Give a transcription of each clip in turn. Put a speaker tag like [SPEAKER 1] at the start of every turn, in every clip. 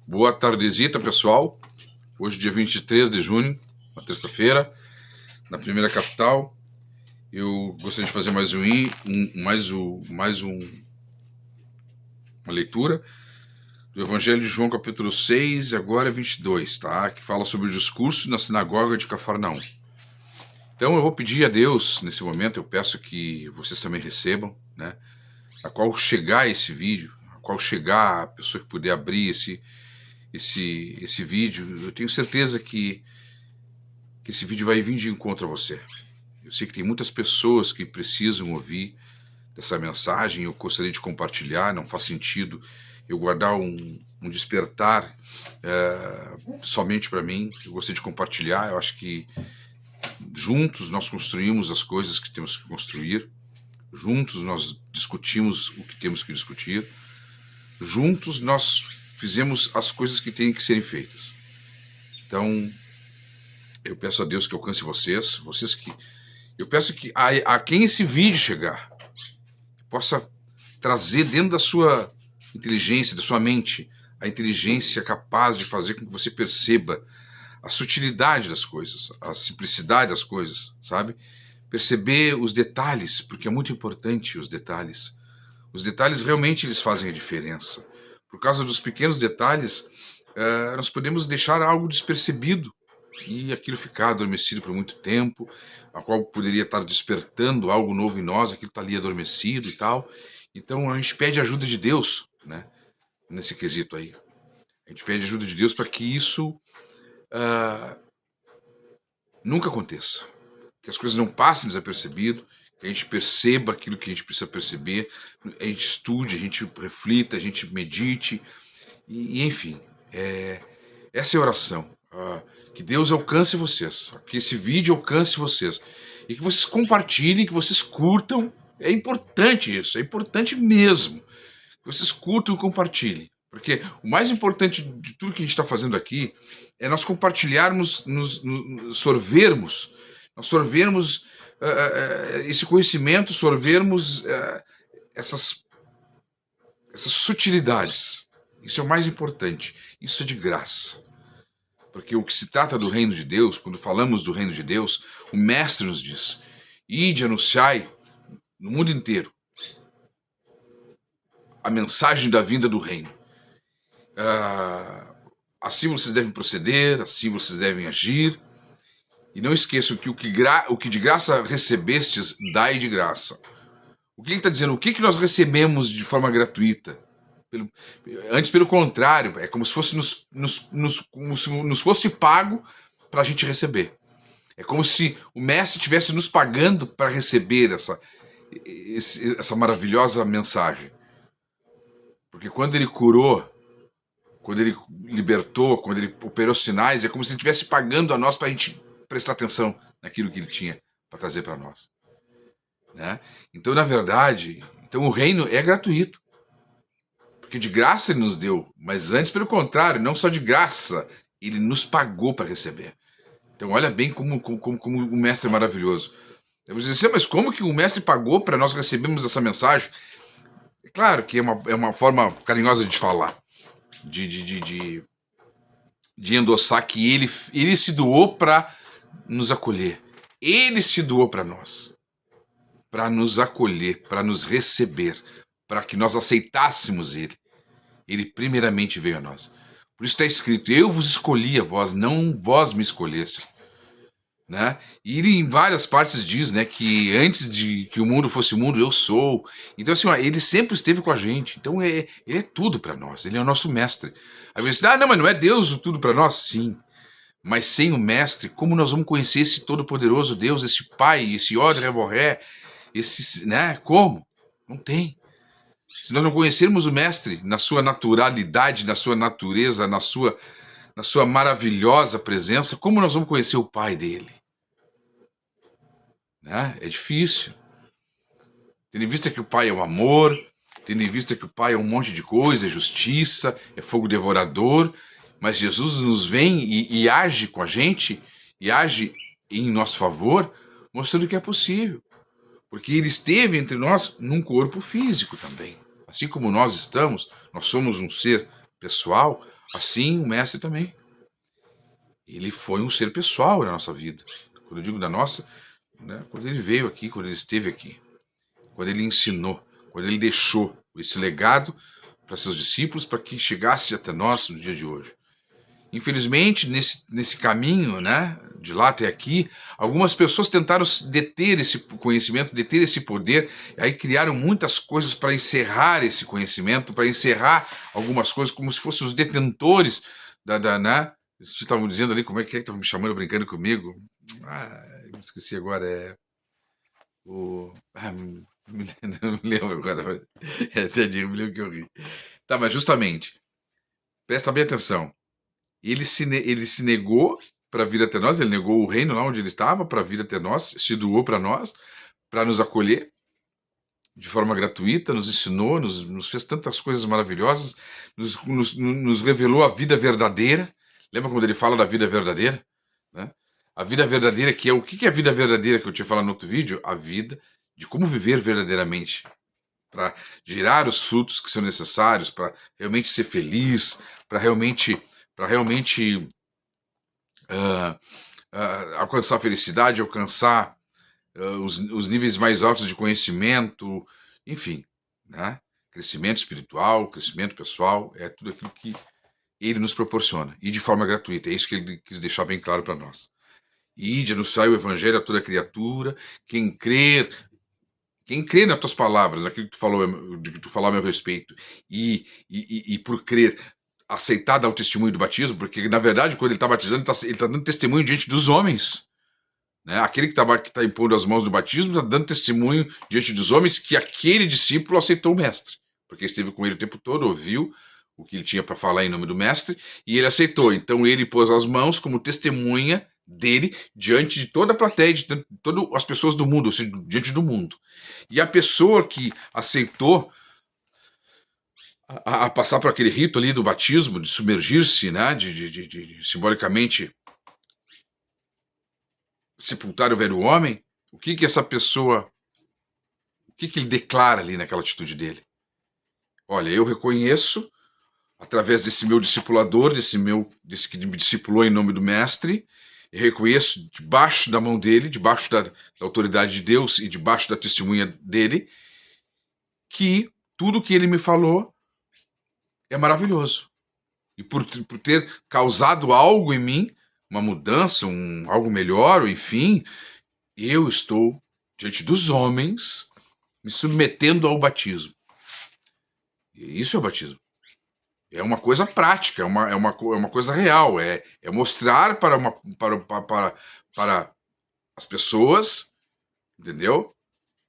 [SPEAKER 1] Boa tardezita, pessoal. Hoje, dia 23 de junho, uma terça-feira, na primeira capital. Eu gostaria de fazer uma leitura do Evangelho de João, capítulo 6, agora 22, tá? Que fala sobre o discurso na sinagoga de Cafarnaum. Então, eu vou pedir a Deus, nesse momento, eu peço que vocês também recebam, né? A qual chegar esse vídeo, a qual chegar a pessoa que puder abrir esse vídeo, eu tenho certeza que esse vídeo vai vir de encontro a você. Eu sei que tem muitas pessoas que precisam ouvir dessa mensagem, eu gostaria de compartilhar, não faz sentido eu guardar um despertar somente para mim, eu gostaria de compartilhar, eu acho que juntos nós construímos as coisas que temos que construir, juntos nós discutimos o que temos que discutir, juntos nós fizemos as coisas que têm que serem feitas. Então, eu peço a Deus que alcance vocês que... Eu peço que a quem esse vídeo chegar, possa trazer dentro da sua inteligência, da sua mente, a inteligência capaz de fazer com que você perceba a sutilidade das coisas, a simplicidade das coisas, sabe? Perceber os detalhes, porque é muito importante os detalhes. Os detalhes realmente eles fazem a diferença. Por causa dos pequenos detalhes, nós podemos deixar algo despercebido e aquilo ficar adormecido por muito tempo, a qual poderia estar despertando algo novo em nós, aquilo está ali adormecido e tal. Então a gente pede a ajuda de Deus, né, nesse quesito aí. A gente pede a ajuda de Deus para que isso nunca aconteça. Que as coisas não passem desapercebido, que a gente perceba aquilo que a gente precisa perceber, a gente estude, a gente reflita, a gente medite, e enfim, essa é a oração. Que Deus alcance vocês, que esse vídeo alcance vocês, e que vocês compartilhem, que vocês curtam. É importante isso, é importante mesmo. Que vocês curtam e compartilhem. Porque o mais importante de tudo que a gente está fazendo aqui é nós compartilharmos, nós sorvermos esse conhecimento, sorvermos essas sutilidades. Isso é o mais importante. Isso é de graça. Porque o que se trata do reino de Deus, quando falamos do reino de Deus, o mestre nos diz: ide, anunciai no mundo inteiro a mensagem da vinda do reino. Assim vocês devem proceder, assim vocês devem agir. E não esqueçam que o que de graça recebestes, dai de graça. O que ele está dizendo? O que nós recebemos de forma gratuita? Antes, pelo contrário, é como se fosse nos fosse pago para a gente receber. É como se o mestre estivesse nos pagando para receber essa maravilhosa mensagem. Porque quando ele curou, quando ele libertou, quando ele operou sinais, é como se ele estivesse pagando a nós para a gente prestar atenção naquilo que ele tinha para trazer para nós. Né? Então, na verdade, o reino é gratuito. Porque de graça ele nos deu, mas antes, pelo contrário, não só de graça, ele nos pagou para receber. Então, olha bem como o mestre é maravilhoso. Eu vou dizer, mas como que o mestre pagou para nós recebermos essa mensagem? É claro que é uma forma carinhosa de falar, de endossar que ele se doou para nos acolher. Ele se doou para nós, para nos acolher, para nos receber, para que nós aceitássemos ele. Ele primeiramente veio a nós. Por isso está escrito: eu vos escolhi a vós, não vós me escolhestes. Né? E ele em várias partes diz, né, que antes de que o mundo fosse o mundo, eu sou. Então assim, ele sempre esteve com a gente. Então ele é tudo para nós, ele é o nosso mestre. Às vezes, não, mas não é Deus o tudo para nós? Sim. Mas sem o mestre, como nós vamos conhecer esse todo-poderoso Deus, esse Pai, esse Yod Revoré, né? Como? Não tem. Se nós não conhecermos o mestre na sua naturalidade, na sua natureza, na sua maravilhosa presença, como nós vamos conhecer o Pai dele? Né? É difícil. Tendo em vista que o Pai é o amor, tendo em vista que o Pai é um monte de coisa, é justiça, é fogo devorador, mas Jesus nos vem e age com a gente, e age em nosso favor, mostrando que é possível. Porque ele esteve entre nós num corpo físico também. Assim como nós estamos, nós somos um ser pessoal, Assim o mestre também. Ele foi um ser pessoal na nossa vida. Quando eu digo da nossa, né, quando ele veio aqui, quando ele esteve aqui, quando ele ensinou, quando ele deixou esse legado para seus discípulos, para que chegasse até nós no dia de hoje. Infelizmente, nesse caminho, né, de lá até aqui, algumas pessoas tentaram deter esse conhecimento, deter esse poder, e aí criaram muitas coisas para encerrar esse conhecimento, para encerrar algumas coisas, como se fossem os detentores né? Vocês estavam dizendo ali, como é que estavam me chamando, brincando comigo? Eu esqueci agora, não me lembro agora. Tadinho, me lembro que eu ri. Tá, mas justamente, presta bem atenção. Ele se negou para vir até nós, ele negou o reino lá onde ele estava para vir até nós, se doou para nós, para nos acolher de forma gratuita, nos ensinou, nos fez tantas coisas maravilhosas, nos revelou a vida verdadeira. Lembra quando ele fala da vida verdadeira? Né? A vida verdadeira, que é o que é a vida verdadeira que eu tinha falado no outro vídeo? A vida de como viver verdadeiramente, para gerar os frutos que são necessários, para realmente ser feliz, para realmente alcançar a felicidade, alcançar os níveis mais altos de conhecimento, enfim, né? Crescimento espiritual, crescimento pessoal, é tudo aquilo que ele nos proporciona, e de forma gratuita. É isso que ele quis deixar bem claro para nós. Ide, anunciai o evangelho a toda criatura, quem crer nas tuas palavras, naquilo que tu falou, de que tu falou a meu respeito, e por crer, aceitar dar o testemunho do batismo, porque na verdade quando ele está batizando, ele está dando testemunho diante dos homens, né? Aquele que está impondo as mãos do batismo está dando testemunho diante dos homens que aquele discípulo aceitou o mestre, porque esteve com ele o tempo todo, ouviu o que ele tinha para falar em nome do mestre, e ele aceitou. Então ele pôs as mãos como testemunha dele diante de toda a plateia, de todas as pessoas do mundo, ou seja, diante do mundo. E a pessoa que aceitou a passar por aquele rito ali do batismo, de submergir-se, né, de simbolicamente sepultar o velho homem, o que essa pessoa, o que ele declara ali naquela atitude dele? Olha, eu reconheço, através desse meu discipulador, desse que me discipulou em nome do mestre, eu reconheço debaixo da mão dele, debaixo da autoridade de Deus e debaixo da testemunha dele, que tudo que ele me falou é maravilhoso. E por ter causado algo em mim, uma mudança, algo melhor, ou enfim, eu estou diante dos homens me submetendo ao batismo. E isso é o batismo. É uma coisa prática, é uma coisa real, é mostrar para as pessoas, entendeu?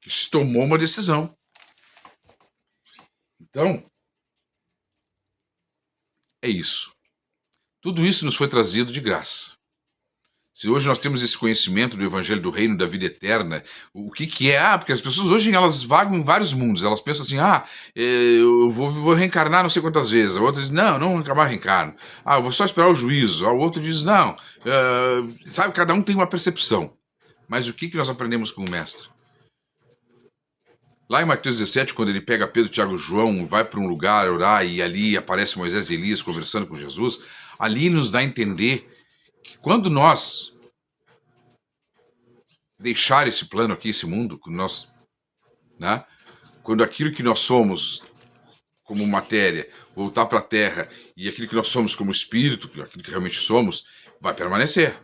[SPEAKER 1] Que se tomou uma decisão. Então, é isso. Tudo isso nos foi trazido de graça. Se hoje nós temos esse conhecimento do Evangelho do Reino da vida eterna, o que é? Porque as pessoas hoje elas vagam em vários mundos. Elas pensam assim, eu vou reencarnar não sei quantas vezes. A outra diz, não nunca mais reencarno. Eu vou só esperar o juízo. O outro diz, não. Sabe, cada um tem uma percepção. Mas o que nós aprendemos com o Mestre? Lá em Mateus 17, quando ele pega Pedro, Tiago e João, vai para um lugar orar e ali aparece Moisés e Elias conversando com Jesus, ali nos dá a entender que quando nós deixar esse plano aqui, esse mundo, né, quando aquilo que nós somos como matéria voltar para a Terra e aquilo que nós somos como espírito, aquilo que realmente somos, vai permanecer.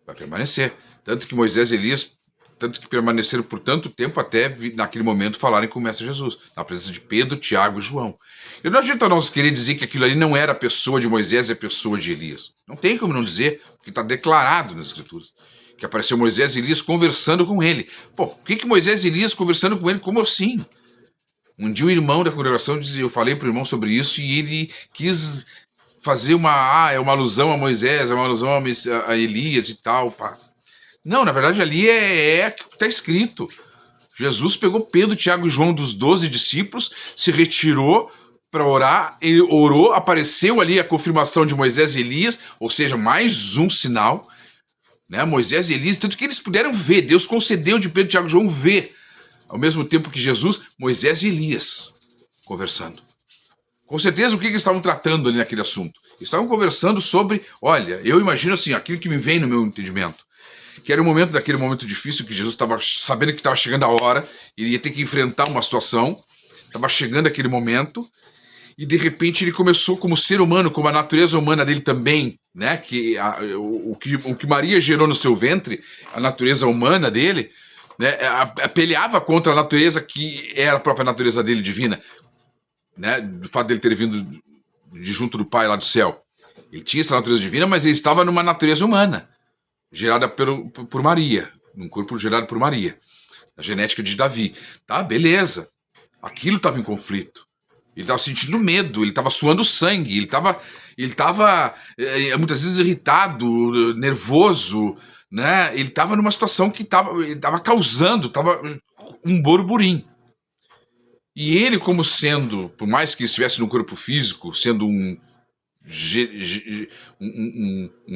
[SPEAKER 1] Vai permanecer. Tanto que Moisés e Elias, tanto que permaneceram por tanto tempo até naquele momento falarem com o Mestre Jesus, na presença de Pedro, Tiago e João. E não adianta nós querer dizer que aquilo ali não era a pessoa de Moisés e a pessoa de Elias. Não tem como não dizer, porque está declarado nas Escrituras. Que apareceu Moisés e Elias conversando com ele. Pô, o que Moisés e Elias conversando com ele? Como assim? Um dia o irmão da congregação dizia, eu falei para o irmão sobre isso e ele quis fazer é uma alusão a Moisés, é uma alusão a Elias e tal, pá. Não, na verdade ali é o que está escrito. Jesus pegou Pedro, Tiago e João dos 12 discípulos, se retirou para orar, ele orou, apareceu ali a confirmação de Moisés e Elias, ou seja, mais um sinal, né? Moisés e Elias, tanto que eles puderam ver, Deus concedeu de Pedro, Tiago e João ver, ao mesmo tempo que Jesus, Moisés e Elias conversando. Com certeza o que eles estavam tratando ali naquele assunto? Eles estavam conversando sobre, olha, eu imagino assim, aquilo que me vem no meu entendimento, que era daquele momento difícil, que Jesus estava sabendo que estava chegando a hora, ele ia ter que enfrentar uma situação, estava chegando aquele momento, e de repente ele começou como ser humano, como a natureza humana dele também, né? O que Maria gerou no seu ventre, a natureza humana dele, né? Peleava contra a natureza que era a própria natureza dele divina, né? Do fato dele ter vindo de junto do Pai lá do céu. Ele tinha essa natureza divina, mas ele estava numa natureza humana, gerada por Maria, num corpo gerado por Maria, a genética de Davi. Tá, beleza. Aquilo estava em conflito. Ele estava sentindo medo, ele estava suando sangue, ele estava muitas vezes irritado, nervoso, né? Ele estava numa situação que estava causando, estava um burburinho. E ele, como sendo, por mais que estivesse no corpo físico, sendo um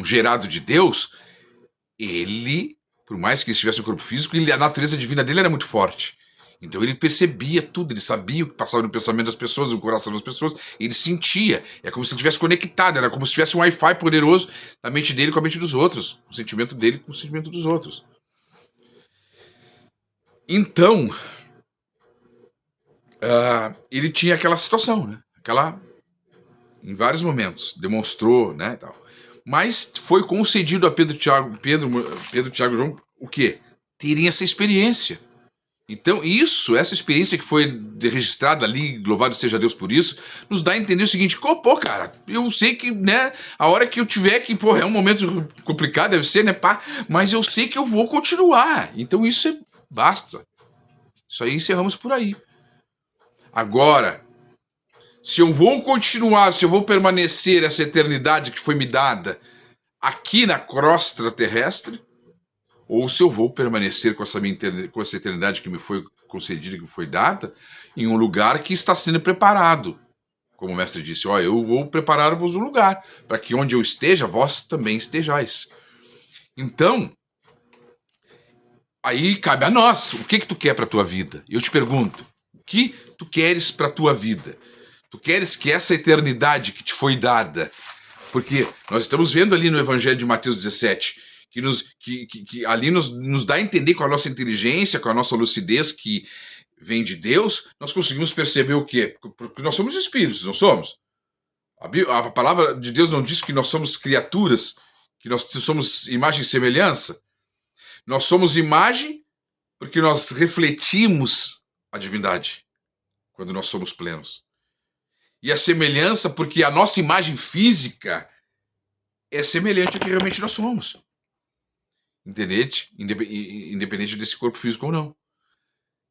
[SPEAKER 1] gerado de Deus, ele, por mais que estivesse no corpo físico, a natureza divina dele era muito forte. Então ele percebia tudo, ele sabia o que passava no pensamento das pessoas, no coração das pessoas, ele sentia. É como se ele estivesse conectado, era como se tivesse um Wi-Fi poderoso na mente dele com a mente dos outros, o sentimento dele com o sentimento dos outros. Então, ele tinha aquela situação, né? Em vários momentos, demonstrou, né, tal. Mas foi concedido a Pedro, Tiago e João, o quê? Terem essa experiência. Então, essa experiência que foi registrada ali, louvado seja Deus por isso, nos dá a entender o seguinte, pô, cara, eu sei que, né, a hora que eu tiver que, pô, é um momento complicado, deve ser, né, pá, mas eu sei que eu vou continuar. Então, isso basta. Isso aí encerramos por aí. Agora, se eu vou continuar, se eu vou permanecer essa eternidade que foi me dada aqui na crosta terrestre, ou se eu vou permanecer com essa eternidade que me foi concedida, que me foi dada, em um lugar que está sendo preparado. Como o mestre disse, eu vou preparar-vos um lugar, para que onde eu esteja, vós também estejais. Então, aí cabe a nós. O que tu quer para a tua vida? Eu te pergunto, o que tu queres para a tua vida? Tu queres que essa eternidade que te foi dada, porque nós estamos vendo ali no Evangelho de Mateus 17, que ali nos dá a entender com a nossa inteligência, com a nossa lucidez que vem de Deus, nós conseguimos perceber o quê? Porque nós somos espíritos, não somos? A palavra de Deus não diz que nós somos criaturas, que nós somos imagem e semelhança. Nós somos imagem porque nós refletimos a divindade quando nós somos plenos. E a semelhança porque a nossa imagem física é semelhante ao que realmente nós somos. Entendete? Independente desse corpo físico ou não.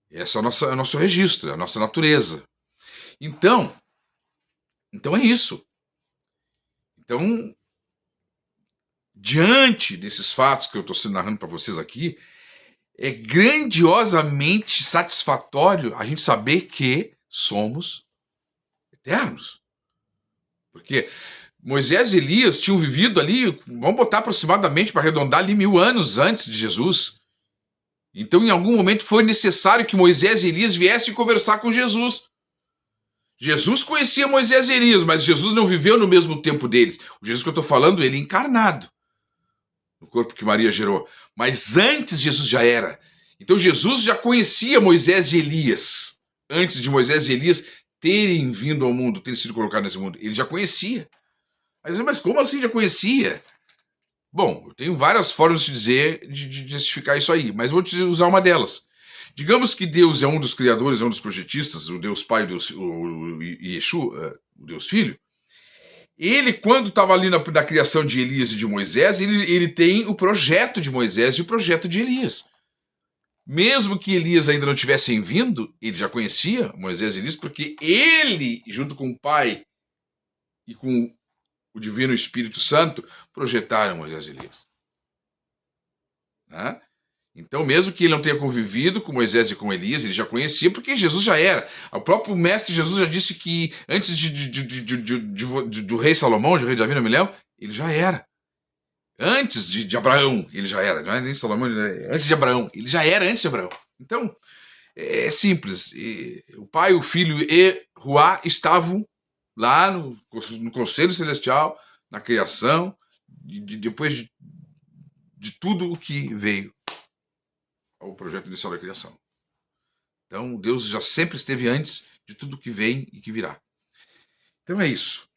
[SPEAKER 1] Esse é o nosso registro, é a nossa natureza. Então é isso. Então, diante desses fatos que eu estou narrando para vocês aqui, é grandiosamente satisfatório a gente saber que somos eternos. Porque Moisés e Elias tinham vivido ali, vamos botar aproximadamente, para arredondar ali, 1000 anos antes de Jesus. Então, em algum momento, foi necessário que Moisés e Elias viessem conversar com Jesus. Jesus conhecia Moisés e Elias, mas Jesus não viveu no mesmo tempo deles. O Jesus que eu estou falando, ele encarnado, no corpo que Maria gerou. Mas antes Jesus já era. Então, Jesus já conhecia Moisés e Elias, antes de Elias terem vindo ao mundo, terem sido colocados nesse mundo. Ele já conhecia. Mas como assim já conhecia? Bom, eu tenho várias formas de dizer, de justificar isso aí, mas vou te usar uma delas. Digamos que Deus é um dos criadores, é um dos projetistas, o Deus Pai, o Yeshua, o Deus Filho. Ele, quando estava ali na criação de Elias e de Moisés, ele tem o projeto de Moisés e o projeto de Elias. Mesmo que Elias ainda não tivessem vindo, ele já conhecia Moisés e Elias, porque ele, junto com o Pai e com o Divino Espírito Santo, projetaram Moisés e Elias. Né? Então, mesmo que ele não tenha convivido com Moisés e com Elias, ele já conhecia, porque Jesus já era. O próprio mestre Jesus já disse que antes do rei Salomão, do rei Davi, não me lembro, ele já era. Antes de Abraão, ele já era. Não é nem de Salomão, antes de Abraão. Ele já era antes de Abraão. Então, é simples. O Pai, o Filho e Ruá estavam lá no Conselho Celestial, na criação, depois de tudo o que veio ao projeto inicial da criação. Então, Deus já sempre esteve antes de tudo que vem e que virá. Então é isso.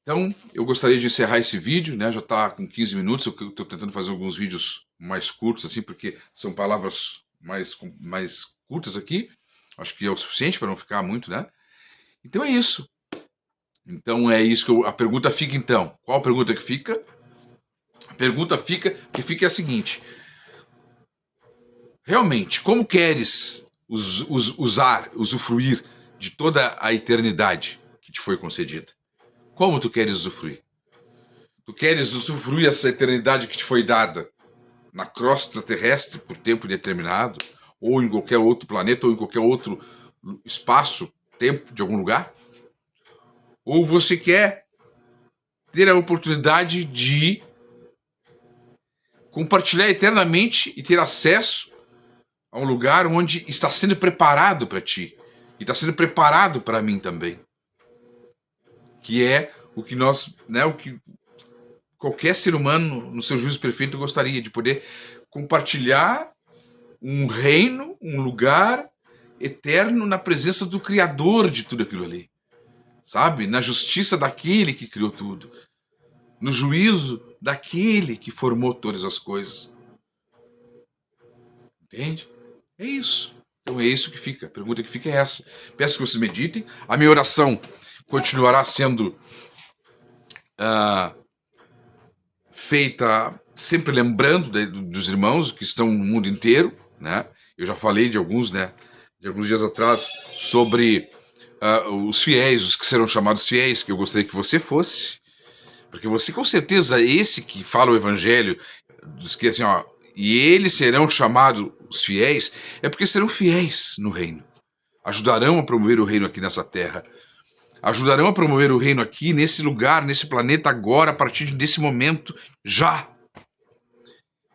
[SPEAKER 1] Então, eu gostaria de encerrar esse vídeo, né? Já está com 15 minutos, eu estou tentando fazer alguns vídeos mais curtos, assim, porque são palavras mais curtas aqui. Acho que é o suficiente para não ficar muito, né? Então é isso. Então é isso que a pergunta fica, então. Qual a pergunta que fica? A pergunta que fica é a seguinte. Realmente, como queres usufruir de toda a eternidade que te foi concedida? Como tu queres usufruir? Tu queres usufruir essa eternidade que te foi dada na crosta terrestre por tempo determinado, ou em qualquer outro planeta, ou em qualquer outro espaço, tempo, de algum lugar? Ou você quer ter a oportunidade de compartilhar eternamente e ter acesso a um lugar onde está sendo preparado para ti, e está sendo preparado para mim também? Que é o que nós, né, o que qualquer ser humano, no seu juízo perfeito, gostaria de poder compartilhar um reino, um lugar eterno na presença do Criador de tudo aquilo ali. Sabe? Na justiça daquele que criou tudo. No juízo daquele que formou todas as coisas. Entende? É isso. Então é isso que fica. A pergunta que fica é essa. Peço que vocês meditem. A minha oração continuará sendo feita sempre lembrando dos irmãos que estão no mundo inteiro, né? Eu já falei de alguns, né? De alguns dias atrás sobre os fiéis, os que serão chamados fiéis, que eu gostaria que você fosse, porque você com certeza esse que fala o evangelho, diz que assim, ó, e eles serão chamados os fiéis, é porque serão fiéis no reino, ajudarão a promover o reino aqui nessa terra. Ajudarão a promover o reino aqui, nesse lugar, nesse planeta, agora, a partir desse momento, já.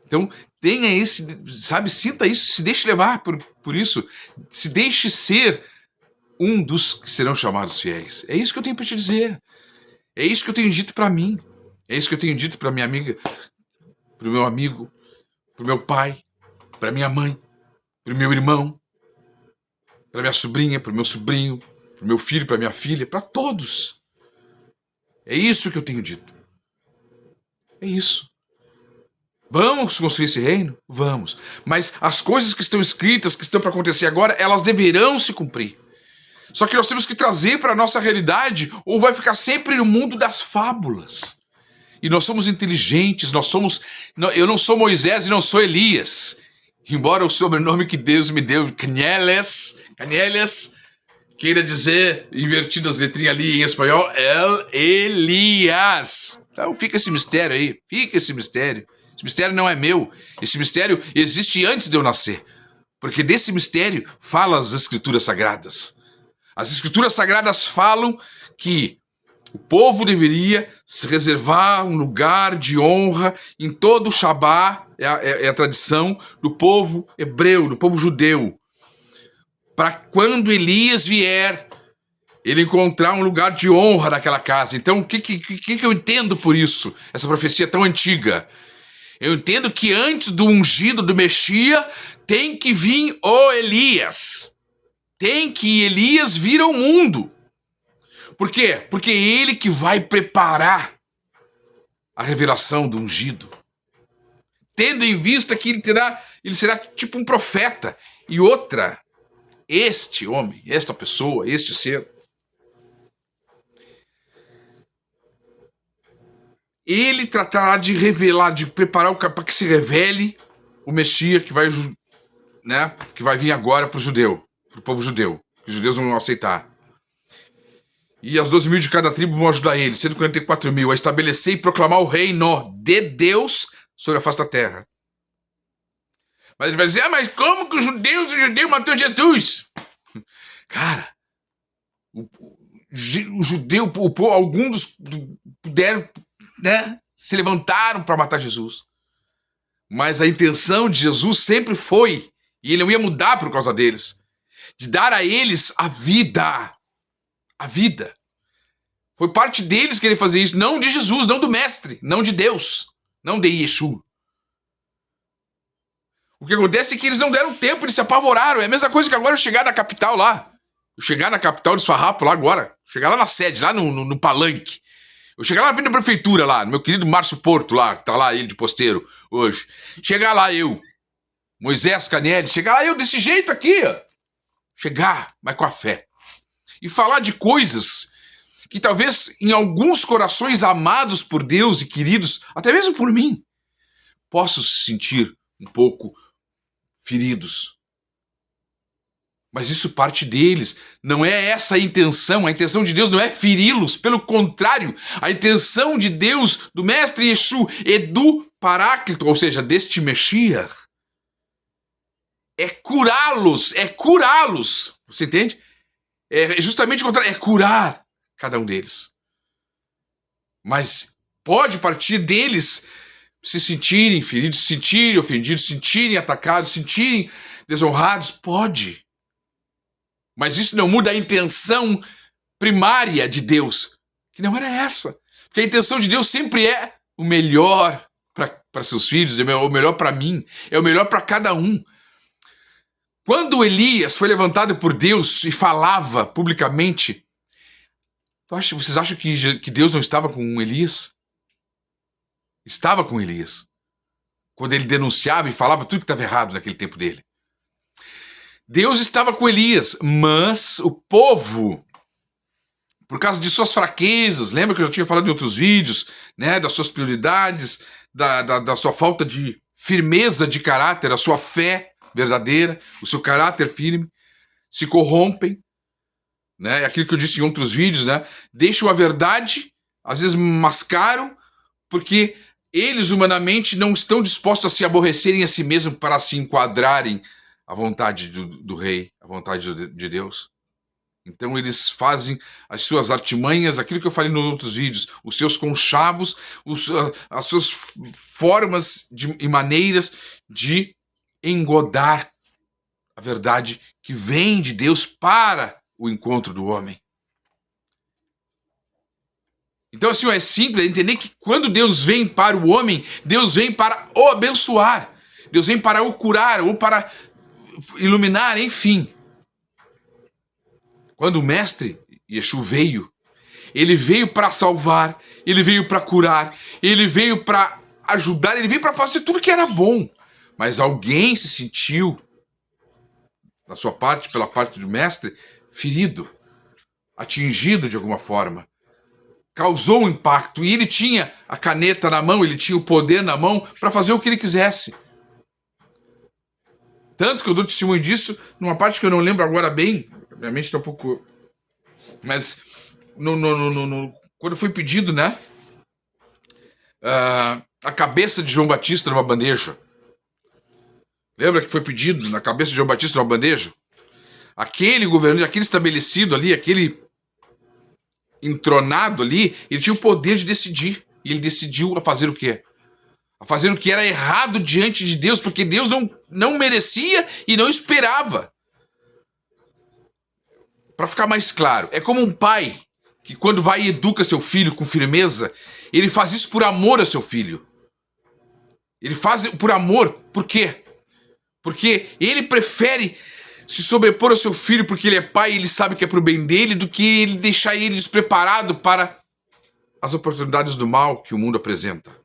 [SPEAKER 1] Então, tenha esse, sabe, sinta isso, se deixe levar por isso. Se deixe ser um dos que serão chamados fiéis. É isso que eu tenho para te dizer. É isso que eu tenho dito para mim. É isso que eu tenho dito para minha amiga, para o meu amigo, para o meu pai, para minha mãe, para o meu irmão, para minha sobrinha, para o meu sobrinho, para o meu filho, para minha filha, para todos. É isso que eu tenho dito. É isso. Vamos construir esse reino? Vamos. Mas as coisas que estão escritas, que estão para acontecer agora, elas deverão se cumprir. Só que nós temos que trazer para a nossa realidade, ou vai ficar sempre no mundo das fábulas. E nós somos inteligentes, eu não sou Moisés e não sou Elias. Embora o sobrenome que Deus me deu, Canieles, queira dizer, invertido as letrinhas ali em espanhol, Elias. Então fica esse mistério aí, Esse mistério não é meu. Esse mistério existe antes de eu nascer. Porque desse mistério falam as Escrituras Sagradas. As Escrituras Sagradas falam que o povo deveria se reservar um lugar de honra em todo o Shabá, é a tradição do povo hebreu, do povo judeu. Para quando Elias vier, ele encontrar um lugar de honra naquela casa. Então, o que eu entendo por isso? Essa profecia tão antiga. Eu entendo que antes do ungido do Messias, tem que vir o Elias. Tem que Elias vir ao mundo. Por quê? Porque é ele que vai preparar a revelação do ungido. Tendo em vista que ele será tipo um profeta. E outra, este homem, esta pessoa, este ser, ele tratará de revelar, de preparar para que se revele o Messias que vai vir agora para o povo judeu, que os judeus não vão aceitar. E as 12.000 de cada tribo vão ajudar ele, 144.000, a estabelecer e proclamar o reino de Deus sobre a face da terra. Mas ele vai dizer, mas como que o judeu matou Jesus? Cara, o judeu, alguns puderam, né, se levantaram para matar Jesus. Mas a intenção de Jesus sempre foi, e ele não ia mudar por causa deles, de dar a eles a vida. A vida. Foi parte deles querer fazer isso, não de Jesus, não do mestre, não de Deus, não de Yeshua. O que acontece é que eles não deram tempo, eles se apavoraram. É a mesma coisa que agora eu chegar na capital lá. Eu chegar na capital dos farrapos lá agora. Chegar lá na sede, lá no palanque. Eu chegar lá na prefeitura lá, meu querido Márcio Porto lá, que tá lá ele de posteiro hoje. Chegar lá eu, Moisés Canelli, chegar lá eu desse jeito aqui, ó. Chegar, mas com a fé. E falar de coisas que talvez em alguns corações amados por Deus e queridos, até mesmo por mim, possam se sentir um pouco feridos. Mas isso parte deles. Não é essa a intenção. A intenção de Deus não é feri-los. Pelo contrário, a intenção de Deus, do Mestre Yeshua e do Paráclito, ou seja, deste Messias, é curá-los. É curá-los. Você entende? É justamente o contrário. É curar cada um deles. Mas pode partir deles se sentirem feridos, se sentirem ofendidos, se sentirem atacados, se sentirem desonrados. Pode. Mas isso não muda a intenção primária de Deus, que não era essa. Porque a intenção de Deus sempre é o melhor para seus filhos, é o melhor para mim, é o melhor para cada um. Quando Elias foi levantado por Deus e falava publicamente, vocês acham que Deus não estava com Elias? Estava com Elias. Quando ele denunciava e falava tudo que estava errado naquele tempo dele. Deus estava com Elias, mas o povo, por causa de suas fraquezas, lembra que eu já tinha falado em outros vídeos, né, das suas prioridades, da sua falta de firmeza de caráter, a sua fé verdadeira, o seu caráter firme, se corrompem, né, aquilo que eu disse em outros vídeos, né, deixam a verdade, às vezes mascaram, porque eles humanamente não estão dispostos a se aborrecerem a si mesmos para se enquadrarem à vontade do rei, à vontade de Deus. Então eles fazem as suas artimanhas, aquilo que eu falei nos outros vídeos, os seus conchavos, as suas formas e maneiras de engodar a verdade que vem de Deus para o encontro do homem. Então assim, é simples entender que quando Deus vem para o homem, Deus vem para o abençoar, Deus vem para o curar ou para iluminar, enfim. Quando o mestre Yeshua veio, ele veio para salvar, ele veio para curar, ele veio para ajudar, ele veio para fazer tudo que era bom. Mas alguém se sentiu, na sua parte, pela parte do mestre, ferido, atingido de alguma forma. Causou um impacto e ele tinha a caneta na mão, ele tinha o poder na mão para fazer o que ele quisesse. Tanto que eu dou testemunho disso numa parte que eu não lembro agora bem, minha mente está um pouco... Mas quando foi pedido, né, a cabeça de João Batista numa bandeja. Lembra que foi pedido na cabeça de João Batista numa bandeja? Aquele governante, aquele estabelecido ali, aquele entronado ali, ele tinha o poder de decidir. E ele decidiu a fazer o quê? A fazer o que era errado diante de Deus, porque Deus não merecia e não esperava. Para ficar mais claro, é como um pai que quando vai e educa seu filho com firmeza, ele faz isso por amor a seu filho. Ele faz por amor, por quê? Porque ele prefere se sobrepor ao seu filho porque ele é pai e ele sabe que é pro bem dele, do que ele deixar ele despreparado para as oportunidades do mal que o mundo apresenta.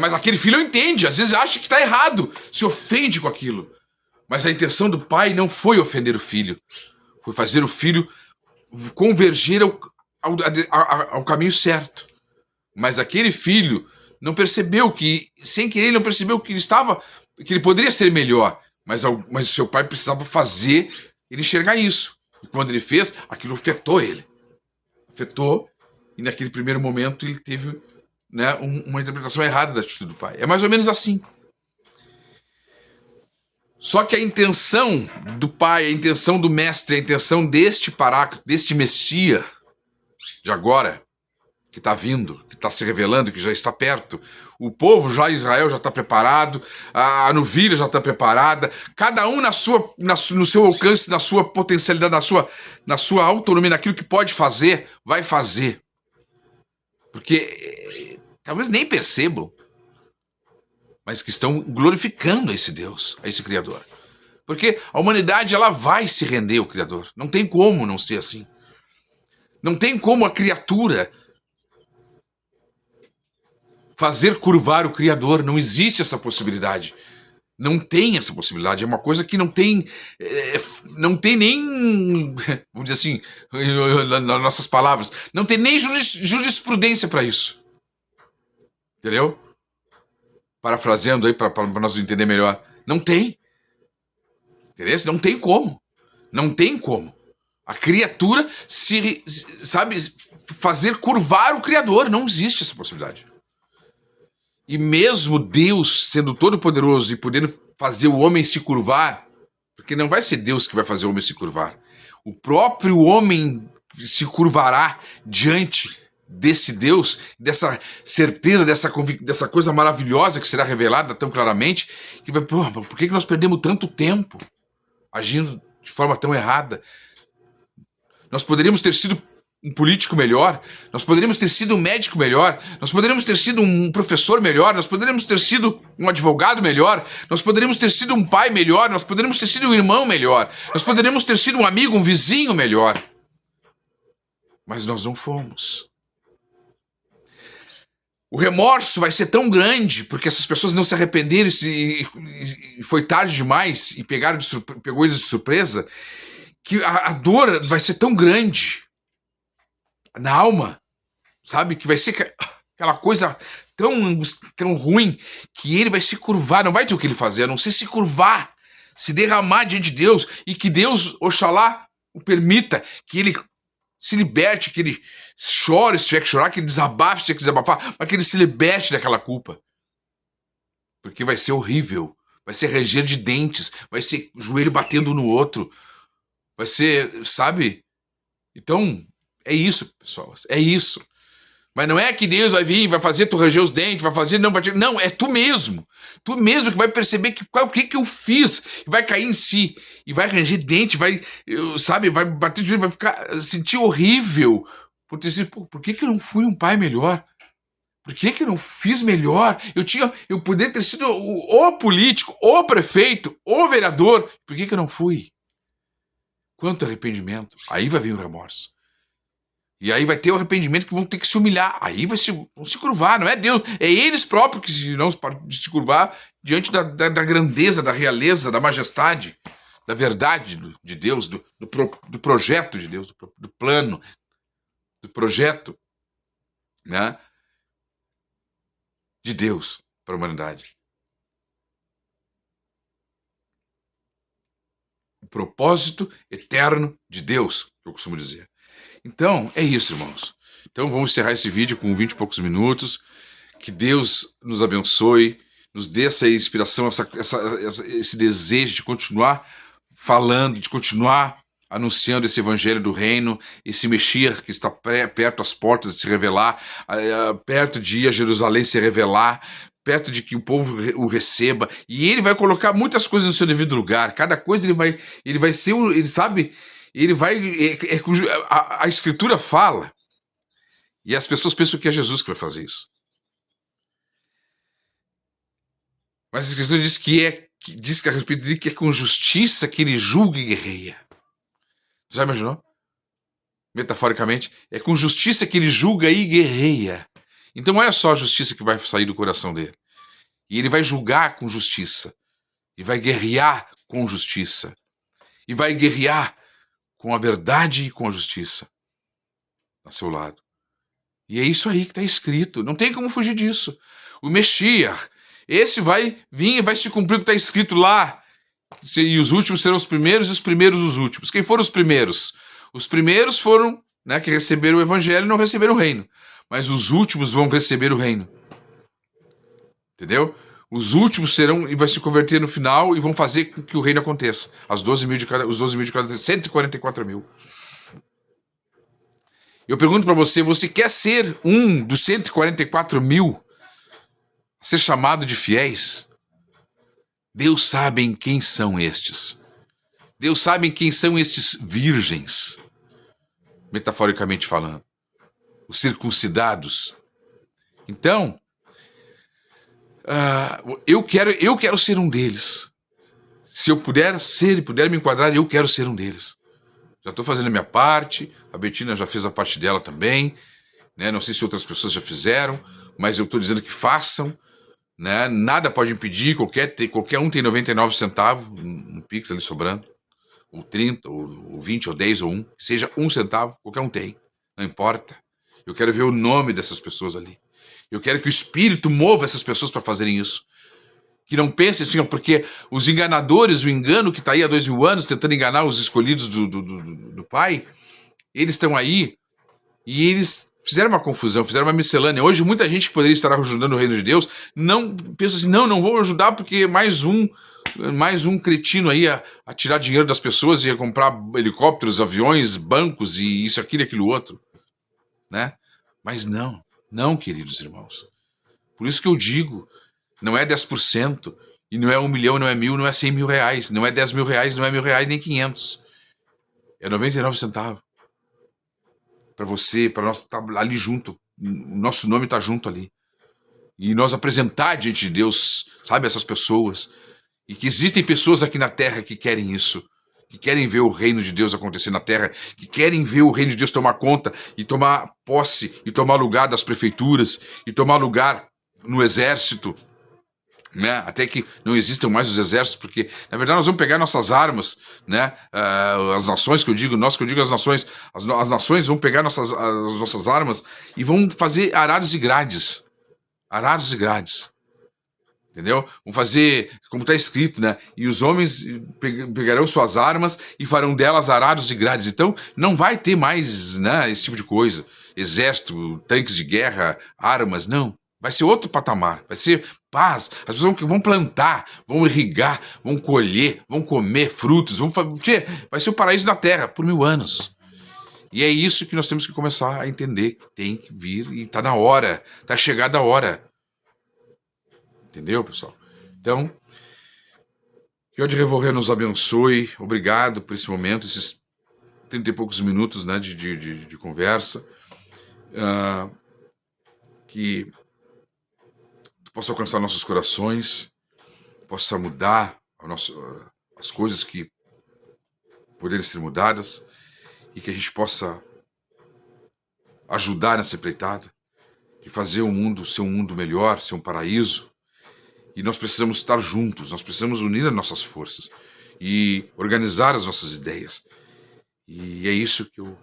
[SPEAKER 1] Mas aquele filho não entende, às vezes acha que está errado, se ofende com aquilo. Mas a intenção do pai não foi ofender o filho, foi fazer o filho convergir ao caminho certo. Mas aquele filho não percebeu que, sem querer, ele não percebeu que ele poderia ser melhor, mas o seu pai precisava fazer ele enxergar isso. E quando ele fez, aquilo afetou ele. Afetou, e naquele primeiro momento ele teve, né, uma interpretação errada da atitude do pai. É mais ou menos assim. Só que a intenção do pai, a intenção do mestre, a intenção deste Paráclito, deste Messias de agora, que está vindo, que está se revelando, que já está perto. O povo já, Israel, já está preparado, a novilha já está preparada, cada um no seu alcance, na sua potencialidade, na sua autonomia, naquilo que pode fazer, vai fazer. Porque talvez nem percebam, mas que estão glorificando a esse Deus, a esse Criador. Porque a humanidade, ela vai se render ao Criador. Não tem como não ser assim. Não tem como a criatura fazer curvar o Criador. Não existe essa possibilidade. Não tem essa possibilidade. É uma coisa que não tem nem, vamos dizer assim, nas nossas palavras, não tem nem jurisprudência para isso. Entendeu? Parafraseando aí para nós entender melhor. Não tem. Entendeu? Não tem como. Não tem como. A criatura sabe, fazer curvar o Criador. Não existe essa possibilidade. E mesmo Deus, sendo todo-poderoso e podendo fazer o homem se curvar, porque não vai ser Deus que vai fazer o homem se curvar. O próprio homem se curvará diante desse Deus, dessa certeza, dessa coisa maravilhosa que será revelada tão claramente, que vai, por que nós perdemos tanto tempo agindo de forma tão errada? Nós poderíamos ter sido um político melhor, nós poderíamos ter sido um médico melhor, nós poderíamos ter sido um professor melhor, nós poderíamos ter sido um advogado melhor, nós poderíamos ter sido um pai melhor, nós poderíamos ter sido um irmão melhor, nós poderíamos ter sido um amigo, um vizinho melhor. Mas nós não fomos. O remorso vai ser tão grande, porque essas pessoas não se arrependeram e foi tarde demais e pegou eles de surpresa, que a dor vai ser tão grande na alma, sabe? Que vai ser aquela coisa tão ruim que ele vai se curvar, não vai ter o que ele fazer, a não ser se curvar, se derramar diante de Deus, e que Deus, oxalá, o permita, que ele se liberte, que ele chore se tiver que chorar, que ele desabafe se tiver que desabafar, mas que ele se liberte daquela culpa. Porque vai ser horrível, vai ser ranger de dentes, vai ser joelho batendo no outro, vai ser, sabe? Então, é isso, pessoal, é isso. Mas não é que Deus vai vir, vai fazer tu ranger os dentes, vai fazer, não, é tu mesmo que vai perceber o que eu fiz, e vai cair em si, e vai ranger dente, vai bater de joelho, vai sentir horrível, por ter sido, por que eu não fui um pai melhor? Por que eu não fiz melhor? Eu poderia ter sido o político, o prefeito, o vereador, por que eu não fui? Quanto arrependimento, aí vai vir o remorso. E aí vai ter o arrependimento que vão ter que se humilhar. Aí vão se curvar, não é Deus. É eles próprios que irão se curvar diante da grandeza, da realeza, da majestade, da verdade de Deus, do projeto de Deus, do plano, do projeto, né, de Deus para a humanidade. O propósito eterno de Deus, que eu costumo dizer. Então, é isso, irmãos. Então, vamos encerrar esse vídeo com 20 e poucos minutos. Que Deus nos abençoe, nos dê essa inspiração, esse desejo de continuar falando, de continuar anunciando esse evangelho do reino, esse Messias que está perto às portas de se revelar, perto de ir a Jerusalém se revelar, perto de que o povo o receba. E ele vai colocar muitas coisas no seu devido lugar. Cada coisa ele vai ser, ele sabe... Ele vai... A Escritura fala, e as pessoas pensam que é Jesus que vai fazer isso. Mas a Escritura diz que a respeito dele que é com justiça que ele julga e guerreia. Já imaginou? Metaforicamente, é com justiça que ele julga e guerreia. Então olha só a justiça que vai sair do coração dele. E ele vai julgar com justiça. E vai guerrear com justiça. E vai guerrear com a verdade e com a justiça a seu lado. E é isso aí que está escrito. Não tem como fugir disso. O Messias, esse vai vir e vai se cumprir o que está escrito lá. E os últimos serão os primeiros e os primeiros os últimos. Quem foram os primeiros? Os primeiros foram, né, que receberam o evangelho e não receberam o reino. Mas os últimos vão receber o reino. Entendeu? Os últimos serão e vai se converter no final e vão fazer com que o reino aconteça. Os 12 mil de cada 144 mil. Eu pergunto para você, você quer ser um dos 144 mil a ser chamado de fiéis? Deus sabe quem são estes. Deus sabe quem são estes virgens, metaforicamente falando, os circuncidados. Então, eu quero ser um deles. Se eu puder ser e puder me enquadrar, eu quero ser um deles. Já estou fazendo a minha parte, a Betina já fez a parte dela também, né? Não sei se outras pessoas já fizeram, mas eu estou dizendo que façam, né? Nada pode impedir, qualquer um tem 99 centavos, um Pix ali sobrando, ou 30, ou 20, ou 10, ou 1, seja 1 centavo, qualquer um tem, não importa. Eu quero ver o nome dessas pessoas ali. Eu quero que o Espírito mova essas pessoas para fazerem isso. Que não pensem assim, porque os enganadores, o engano que está aí há 2000 anos, tentando enganar os escolhidos do Pai, eles estão aí e eles fizeram uma confusão, fizeram uma miscelânea. Hoje, muita gente que poderia estar ajudando o reino de Deus, não pensa assim, não vou ajudar porque mais um cretino aí a tirar dinheiro das pessoas e a comprar helicópteros, aviões, bancos e isso, aquilo e aquilo outro, né? Mas não, queridos irmãos. Por isso que eu digo, não é 10%, e não é 1 milhão, não é 1.000, não é 100 mil reais, não é 10 mil reais, não é 1.000 reais, nem 500. É 99 centavos. Para você, para nós estar ali junto. O nosso nome está junto ali. E nós apresentar diante de Deus, sabe, essas pessoas. E que existem pessoas aqui na terra que querem isso. Que querem ver o reino de Deus acontecer na terra. Que querem ver o reino de Deus tomar conta e tomar posse e tomar lugar das prefeituras e tomar lugar no exército. Né? Até que não existam mais os exércitos, porque na verdade nós vamos pegar nossas armas, né? As nações, que eu digo as nações, as nações vão pegar as nossas armas e vão fazer arados e grades, entendeu? Vão fazer, como está escrito, né? E os homens pegarão suas armas e farão delas arados e grades. Então não vai ter mais, né, esse tipo de coisa, exército, tanques de guerra, armas, não. Vai ser outro patamar, vai ser paz. As pessoas vão plantar, vão irrigar, vão colher, vão comer frutos, vai ser o paraíso da terra por 1000 anos. E é isso que nós temos que começar a entender, que tem que vir e está na hora, está chegada a hora. Entendeu, pessoal? Então, que o de Revorrer nos abençoe. Obrigado por esse momento, esses 30 e poucos minutos, né, de conversa. Que possa alcançar nossos corações, possa mudar as coisas que poderem ser mudadas e que a gente possa ajudar nessa empreitada de fazer o mundo ser um mundo melhor, ser um paraíso. E nós precisamos estar juntos, nós precisamos unir as nossas forças e organizar as nossas ideias. E é isso que eu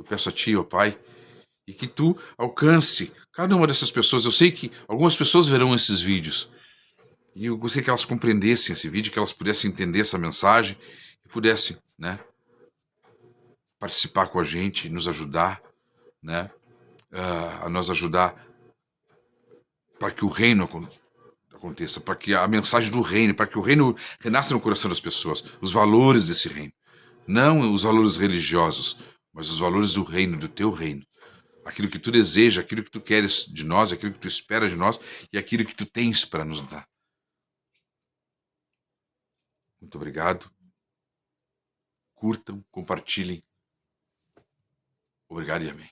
[SPEAKER 1] peço a Ti, ó Pai, e que Tu alcance cada uma dessas pessoas. Eu sei que algumas pessoas verão esses vídeos, e eu gostaria que elas compreendessem esse vídeo, que elas pudessem entender essa mensagem e pudessem, né, participar com a gente, nos ajudar, né, a nos ajudar para que o reino aconteça, para que a mensagem do reino, para que o reino renasça no coração das pessoas, os valores desse reino. Não os valores religiosos, mas os valores do reino, do teu reino. Aquilo que tu deseja, aquilo que tu queres de nós, aquilo que tu espera de nós e aquilo que tu tens para nos dar. Muito obrigado. Curtam, compartilhem. Obrigado e amém.